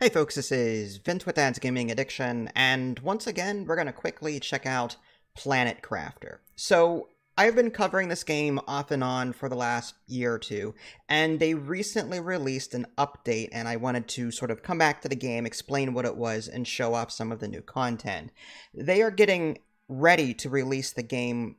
Hey folks, this is Vince with Dad's Gaming Addiction, and once again, we're going to quickly check out Planet Crafter. So, I've been covering this game off and on for the last year or two, and they recently released an update, and I wanted to sort of come back to the game, explain what it was, and show off some of the new content. They are getting ready to release the game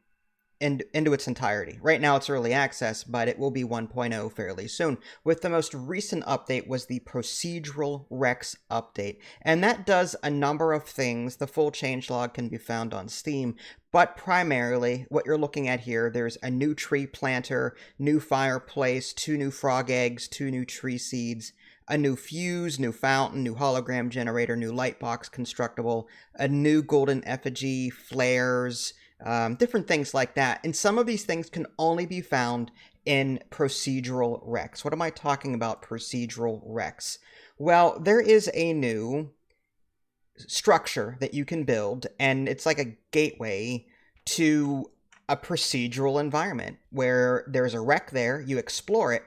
into its entirety. Right now it's early access, but it will be 1.0 fairly soon. With the most recent update was the Procedural Rex update, and that does a number of things. The full changelog can be found on Steam, but primarily what you're looking at here, there's a new tree planter, new fireplace, 2 new frog eggs, 2 new tree seeds, a new fuse, new fountain, new hologram generator, new lightbox constructible, a new golden effigy, flares, different things like that. And some of these things can only be found in Procedural Rex. What am I talking about, Procedural Rex? Well, there is a new structure that you can build, and it's like a gateway to a procedural environment where there's a wreck there, you explore it,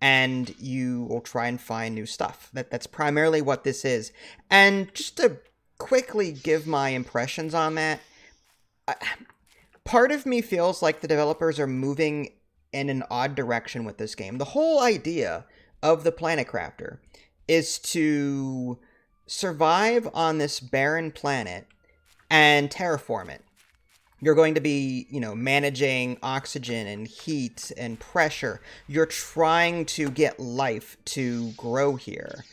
and you will try and find new stuff. That's primarily what this is. And just to quickly give my impressions on that, part of me feels like the developers are moving in an odd direction with this game. The whole idea of the Planet Crafter is to survive on this barren planet and terraform it. You're going to be, managing oxygen and heat and pressure. You're trying to get life to grow here.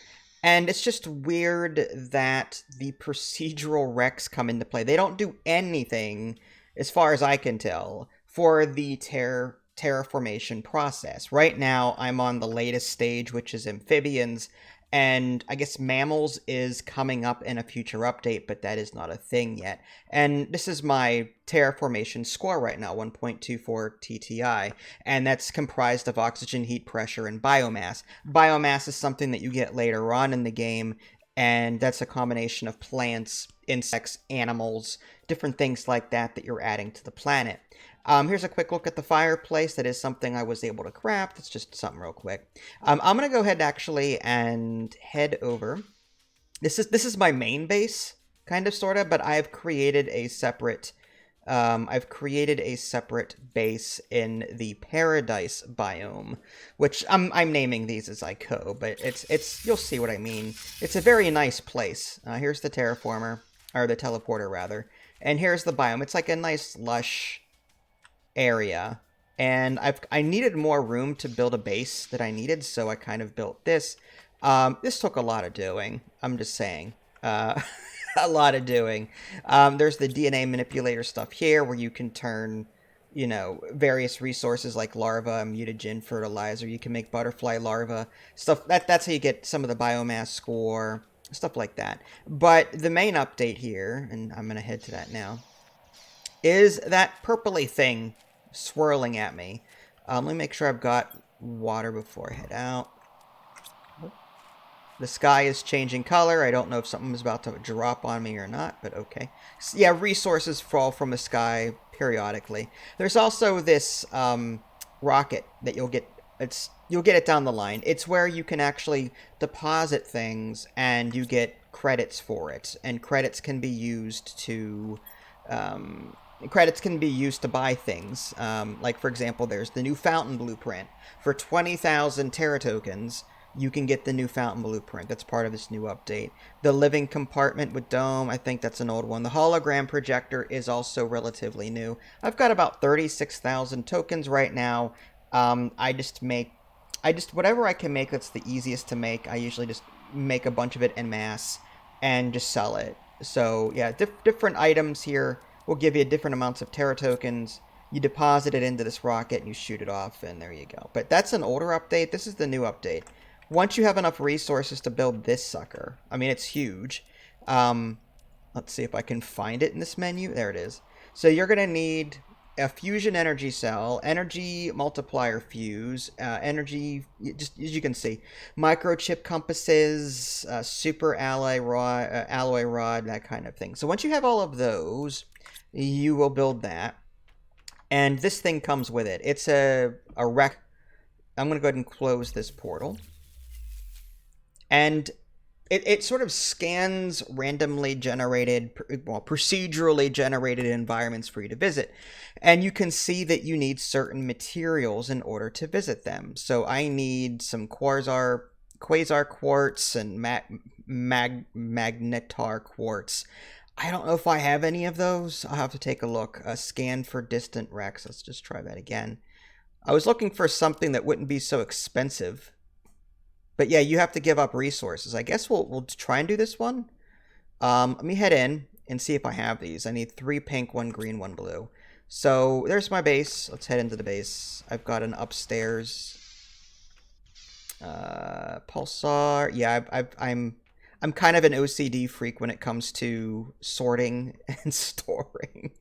And it's just weird that the procedural Rex come into play. They don't do anything, as far as I can tell, for the terraformation process. Right now, I'm on the latest stage, which is amphibians, and I guess mammals is coming up in a future update, but that is not a thing yet. And this is my terraformation score right now, 1.24 TTI, and that's comprised of oxygen, heat, pressure, and biomass. Biomass is something that you get later on in the game, and that's a combination of plants, insects, animals, different things like that that you're adding to the planet. Here's a quick look at the fireplace. That is something I was able to craft. It's just something real quick. I'm going to go ahead actually and head over. This is my main base, kind of, sort of, but I've created a separate base in the Paradise biome, which I'm naming these as I go, but it's you'll see what I mean. It's a very nice place. Here's the terraformer, or the teleporter rather, and here's the biome. It's like a nice lush area, and I needed more room to build a base that I needed, so I kind of built this. This took a lot of doing. I'm just saying. A lot of doing. There's the DNA manipulator stuff here where you can turn, various resources like larva, mutagen, fertilizer. You can make butterfly larva, stuff. That's how you get some of the biomass score, stuff like that. But the main update here, and I'm going to head to that now, is that purpley thing swirling at me. Let me make sure I've got water before I head out. The sky is changing color. I don't know if something is about to drop on me or not, but okay. So, yeah, resources fall from the sky periodically. There's also this rocket that you'll get. You'll get it down the line. It's where you can actually deposit things and you get credits for it. And credits can be used to buy things. Like, for example, there's the new fountain blueprint. For 20,000 Terra tokens, you can get the new fountain blueprint. That's part of this new update. The living compartment with dome, I think that's an old one. The hologram projector is also relatively new. I've got about 36,000 tokens right now. Whatever I can make that's the easiest to make, I usually just make a bunch of it en masse and just sell it. So yeah, different items here will give you different amounts of Terra tokens. You deposit it into this rocket and you shoot it off, and there you go. But that's an older update. This is the new update. Once you have enough resources to build this sucker, I mean, it's huge. Let's see if I can find it in this menu. There it is. So you're going to need a fusion energy cell, energy multiplier fuse, energy, just as you can see, microchip compasses, super alloy rod, that kind of thing. So once you have all of those, you will build that. And this thing comes with it. It's a rec. I'm going to go ahead and close this portal. And it sort of scans randomly generated, well, procedurally generated environments for you to visit. And you can see that you need certain materials in order to visit them. So I need some quasar quartz and magnetar quartz. I don't know if I have any of those. I'll have to take a look. Scan for distant wrecks. Let's just try that again. I was looking for something that wouldn't be so expensive. But yeah, you have to give up resources. I guess we'll try and do this one. Let me head in and see if I have these. I need 3 pink, 1 green, 1 blue. So there's my base. Let's head into the base. I've got an upstairs pulsar. Yeah, I'm kind of an OCD freak when it comes to sorting and storing.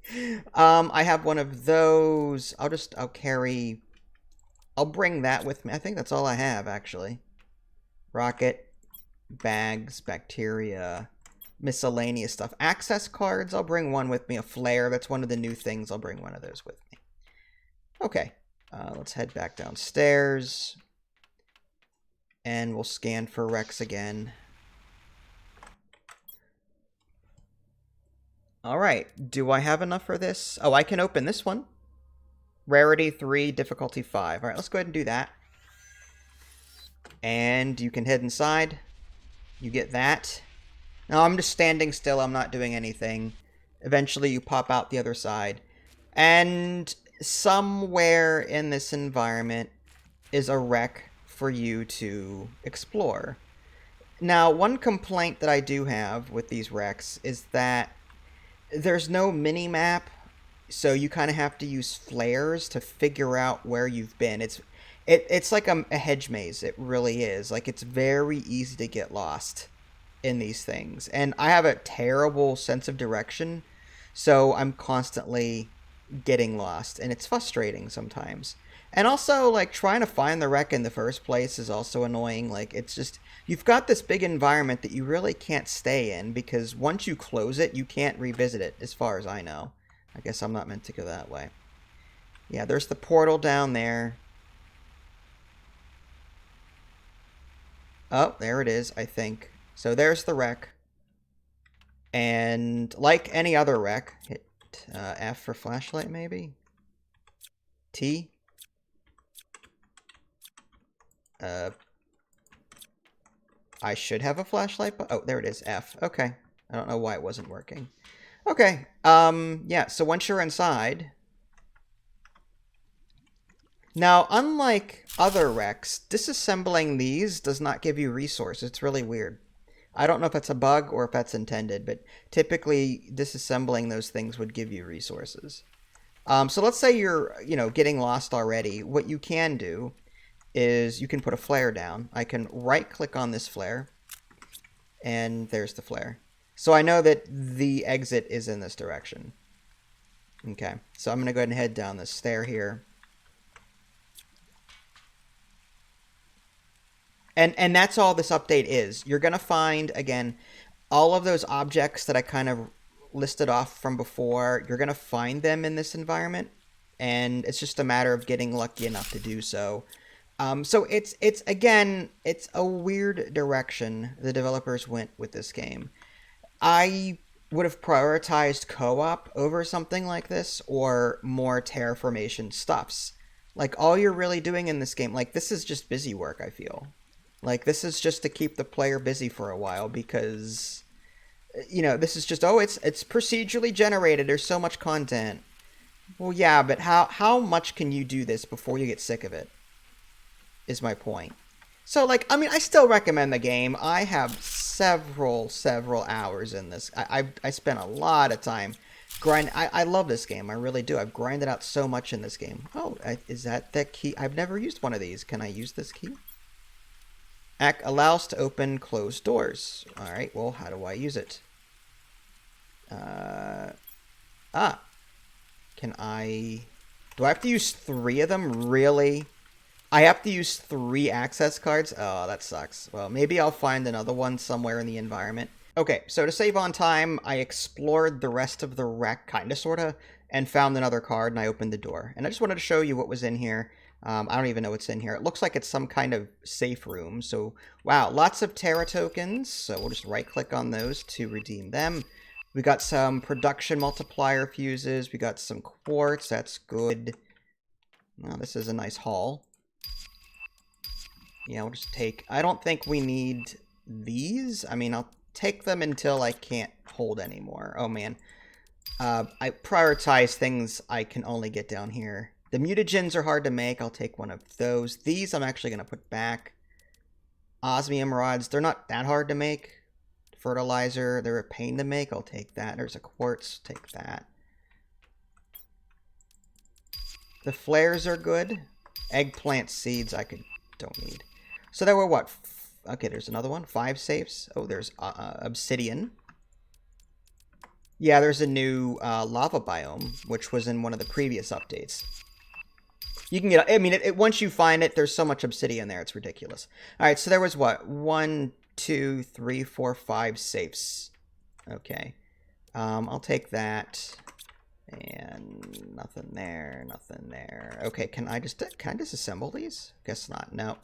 I have one of those. I'll bring that with me. I think that's all I have, actually. Rocket, bags, bacteria, miscellaneous stuff. Access cards, I'll bring one with me. A flare, that's one of the new things. I'll bring one of those with me. Okay, let's head back downstairs. And we'll scan for wrecks again. Alright, do I have enough for this? Oh, I can open this one. Rarity 3, difficulty 5. Alright, let's go ahead and do that. And you can head inside. You get that. Now I'm just standing still. I'm not doing anything. Eventually you pop out the other side. And somewhere in this environment is a wreck for you to explore. Now, one complaint that I do have with these wrecks is that there's no mini-map. So you kind of have to use flares to figure out where you've been. It's like a hedge maze. It really is. Like, it's very easy to get lost in these things. And I have a terrible sense of direction, so I'm constantly getting lost. And it's frustrating sometimes. And also, like, trying to find the wreck in the first place is also annoying. Like, it's just, you've got this big environment that you really can't stay in, because once you close it, you can't revisit it, as far as I know. I guess I'm not meant to go that way. Yeah, there's the portal down there. Oh, there it is, I think. So there's the wreck. And like any other wreck, hit F for flashlight, maybe? T? I should have a flashlight, but oh, there it is, F. Okay. I don't know why it wasn't working. Okay, yeah, so once you're inside... Now, unlike other wrecks, disassembling these does not give you resources. It's really weird. I don't know if that's a bug or if that's intended, but typically disassembling those things would give you resources. So let's say you're, getting lost already. What you can do is you can put a flare down. I can right-click on this flare, and there's the flare. So I know that the exit is in this direction. Okay, so I'm going to go ahead and head down this stair here. And that's all this update is. You're going to find, again, all of those objects that I kind of listed off from before. You're going to find them in this environment, and it's just a matter of getting lucky enough to do so. So it's a weird direction the developers went with this game. I would have prioritized co-op over something like this, or more terraformation stuffs. Like, all you're really doing in this game, like, this is just busy work, I feel. Like, this is just to keep the player busy for a while, because, this is just, it's procedurally generated, there's so much content. Well, yeah, but how much can you do this before you get sick of it, is my point. So, I still recommend the game. I have several hours in this. I spent a lot of time I love this game. I really do. I've grinded out so much in this game. Oh, is that the key? I've never used one of these. Can I use this key? Allows to open closed doors. All right, well, how do I use it? Can I... Do I have to use 3 of them? Really? I have to use 3 access cards? Oh, that sucks. Well, maybe I'll find another one somewhere in the environment. Okay, so to save on time, I explored the rest of the wreck, kinda, sorta, and found another card, and I opened the door. And I just wanted to show you what was in here. I don't even know what's in here. It looks like it's some kind of safe room. So, wow, lots of Terra tokens. So we'll just right-click on those to redeem them. We got some production multiplier fuses. We got some quartz. That's good. Well, this is a nice haul. Yeah, we'll just take... I don't think we need these. I mean, I'll take them until I can't hold anymore. Oh, man. I prioritize things I can only get down here. The mutagens are hard to make. I'll take one of those. These I'm actually going to put back. Osmium rods, they're not that hard to make. Fertilizer, they're a pain to make. I'll take that. There's a quartz. Take that. The flares are good. Eggplant seeds I don't need. So there were what? Okay, there's another one. 5 safes. Oh, there's obsidian. Yeah, there's a new lava biome, which was in one of the previous updates. You can get... I mean, once you find it, there's so much obsidian there, it's ridiculous. All right, so there was what? 1, 2, 3, 4, 5 safes. Okay. I'll take that. And nothing there, nothing there. Okay, can I disassemble these? Guess not. No.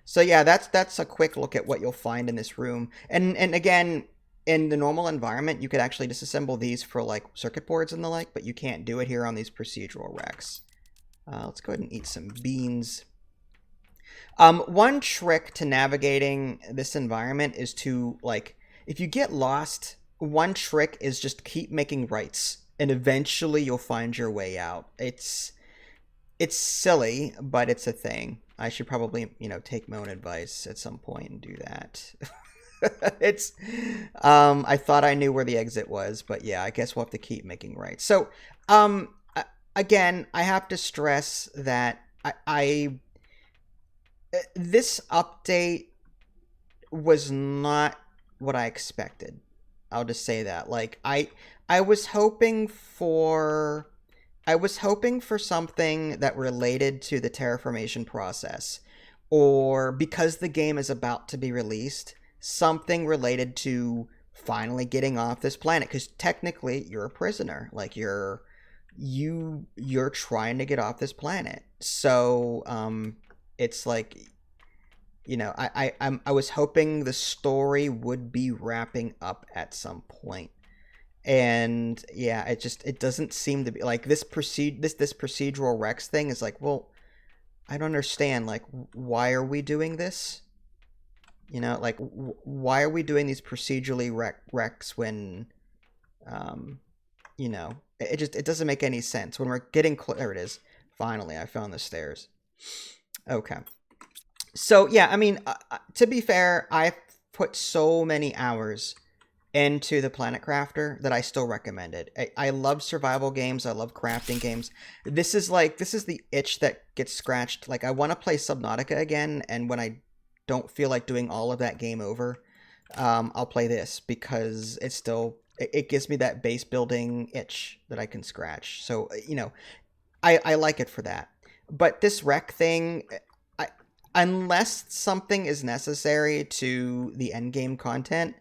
So yeah, that's a quick look at what you'll find in this room. And again, in the normal environment, you could actually disassemble these for like circuit boards and the like, but you can't do it here on these procedural wrecks. Let's go ahead and eat some beans. One trick to navigating this environment is to, like, if you get lost, one trick is just keep making rights, and eventually you'll find your way out. It's silly, but it's a thing. I should probably, take my own advice at some point and do that. I thought I knew where the exit was, but yeah, I guess we'll have to keep making rights. So, again, I have to stress that this update was not what I expected. I'll just say that. Like, I was hoping for something that related to the terraformation process, or because the game is about to be released, something related to finally getting off this planet, because technically you're a prisoner. Like, you're trying to get off this planet. So it's like, I was hoping the story would be wrapping up at some point. And yeah, it doesn't seem to be like this procedural Rex thing is like, well, I don't understand, like, why are we doing this? Like, why are we doing these procedurally Rex when it doesn't make any sense. When we're getting there it is. Finally, I found the stairs. Okay. So, yeah, I mean, to be fair, I've put so many hours into the Planet Crafter that I still recommend it. I love survival games. I love crafting games. This is the itch that gets scratched. Like, I want to play Subnautica again, and when I don't feel like doing all of that game over, I'll play this because it's still... It gives me that base building itch that I can scratch. So, I like it for that. But this wreck thing, unless something is necessary to the endgame content,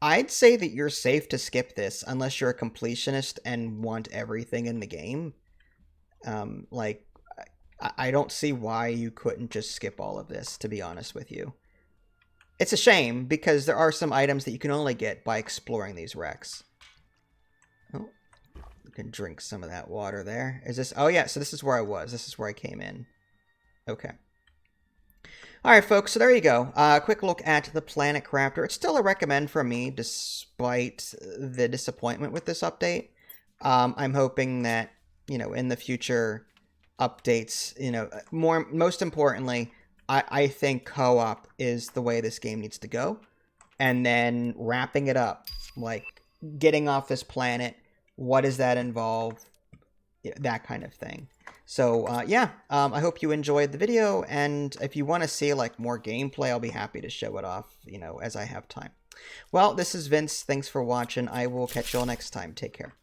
I'd say that you're safe to skip this unless you're a completionist and want everything in the game. Like, I don't see why you couldn't just skip all of this, to be honest with you. It's a shame, because there are some items that you can only get by exploring these wrecks. Oh, you can drink some of that water there. Is this... Oh, yeah, so this is where I was. This is where I came in. Okay. All right, folks, so there you go. Quick look at the Planet Crafter. It's still a recommend from me, despite the disappointment with this update. I'm hoping that, in the future updates, most importantly... I think co-op is the way this game needs to go. And then wrapping it up. Like, getting off this planet. What does that involve? That kind of thing. So, yeah. I hope you enjoyed the video. And if you want to see, like, more gameplay, I'll be happy to show it off, as I have time. Well, this is Vince. Thanks for watching. I will catch you all next time. Take care.